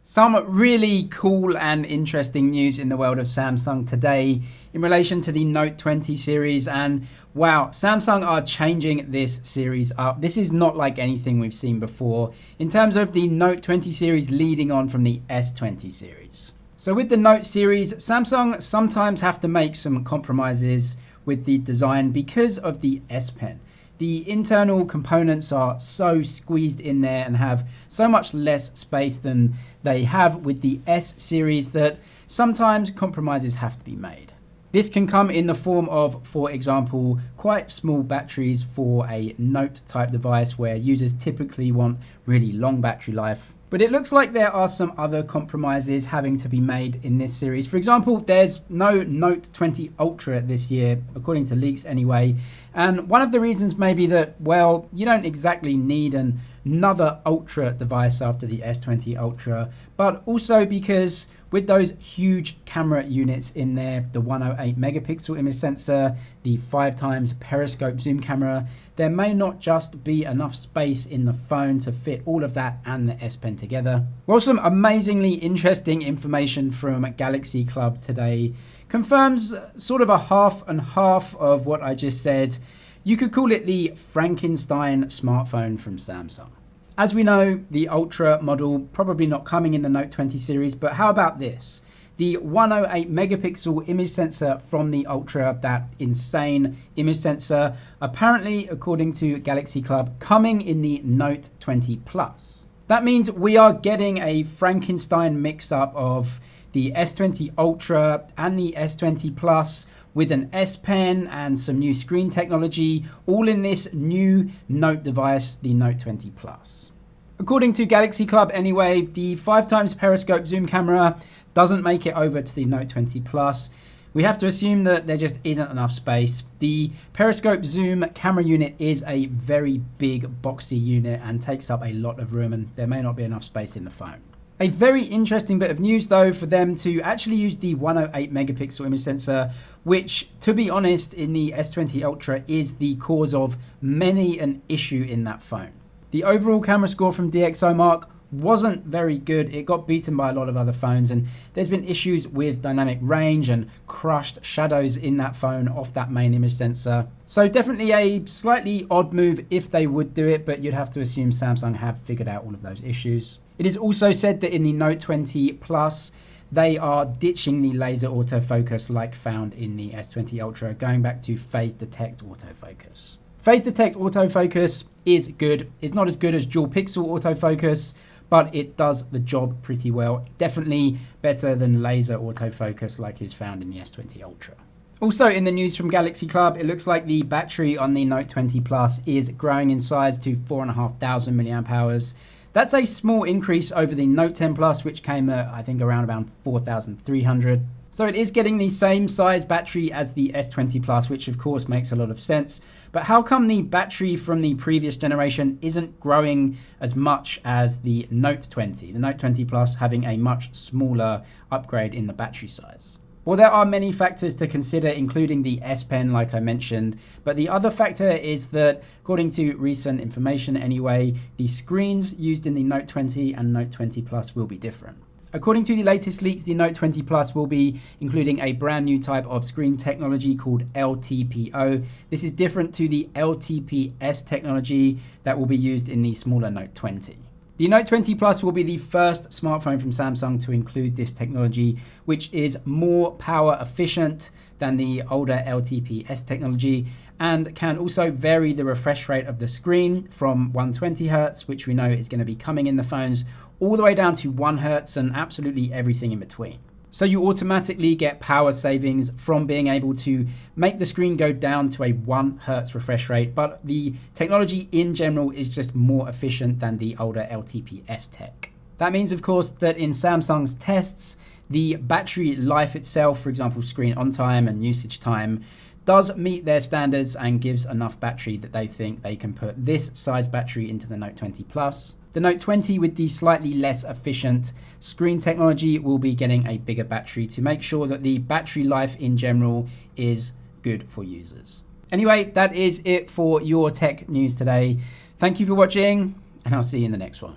Some really cool and interesting news in the world of Samsung today in relation to the Note 20 series, and wow, Samsung are changing this series up. This is not like anything we've seen before in terms of the Note 20 series leading on from the S20 series. So with the Note series, Samsung sometimes have to make some compromises with the design because of the S Pen. The internal components are so squeezed in there and have so much less space than they have with the S series that sometimes compromises have to be made. This can come in the form of, for example, quite small batteries for a Note type device where users typically want really long battery life. But it looks like there are some other compromises having to be made in this series. For example, there's no Note 20 Ultra this year, according to leaks anyway. And one of the reasons may be that, well, you don't exactly need another Ultra device after the S20 Ultra, but also because with those huge camera units in there, the 108 megapixel image sensor, the 5x periscope zoom camera, there may not just be enough space in the phone to fit all of that and the S Pen together. Well, some amazingly interesting information from Galaxy Club today confirms sort of a half and half of what I just said. You could call it the Frankenstein smartphone from Samsung. As we know, the Ultra model probably not coming in the Note 20 series, but how about this? The 108 megapixel image sensor from the Ultra, that insane image sensor, apparently, according to Galaxy Club, coming in the Note 20 Plus. That means we are getting a Frankenstein mix-up of the S20 Ultra and the S20 Plus with an S Pen and some new screen technology, all in this new Note device, the Note 20 Plus. According to Galaxy Club anyway, the 5x periscope zoom camera doesn't make it over to the Note 20 Plus. We have to assume that there just isn't enough space. The periscope zoom camera unit is a very big boxy unit and takes up a lot of room, and there may not be enough space in the phone. A very interesting bit of news though for them to actually use the 108 megapixel image sensor, which to be honest in the S20 Ultra is the cause of many an issue in that phone. The overall camera score from DxOMark wasn't very good. It got beaten by a lot of other phones, and there's been issues with dynamic range and crushed shadows in that phone off that main image sensor. So definitely a slightly odd move if they would do it, but you'd have to assume Samsung have figured out all of those issues. It is also said that in the Note 20 Plus, they are ditching the laser autofocus like found in the S20 Ultra, going back to phase detect autofocus. Phase detect autofocus is good. It's not as good as dual pixel autofocus, but it does the job pretty well. Definitely better than laser autofocus like is found in the S20 Ultra. Also in the news from Galaxy Club, it looks like the battery on the Note 20 Plus is growing in size to 4,500 mAh. That's a small increase over the Note 10 Plus, which came at, I think, around 4,300. So it is getting the same size battery as the S20 Plus, which of course makes a lot of sense. But how come the battery from the previous generation isn't growing as much as the Note 20? The Note 20 Plus having a much smaller upgrade in the battery size. Well, there are many factors to consider, including the S Pen, like I mentioned. But the other factor is that, according to recent information anyway, the screens used in the Note 20 and Note 20 Plus will be different. According to the latest leaks, the Note 20 Plus will be including a brand new type of screen technology called LTPO. This is different to the LTPS technology that will be used in the smaller Note 20. The Note 20 Plus will be the first smartphone from Samsung to include this technology, which is more power efficient than the older LTPS technology and can also vary the refresh rate of the screen from 120 Hz, which we know is going to be coming in the phones, all the way down to 1 Hz and absolutely everything in between. So you automatically get power savings from being able to make the screen go down to a 1 Hz refresh rate, but the technology in general is just more efficient than the older LTPS tech. That means, of course, that in Samsung's tests, the battery life itself, for example, screen on time and usage time, does meet their standards and gives enough battery that they think they can put this size battery into the Note 20 Plus. The Note 20 with the slightly less efficient screen technology will be getting a bigger battery to make sure that the battery life in general is good for users. Anyway, that is it for your tech news today. Thank you for watching, and I'll see you in the next one.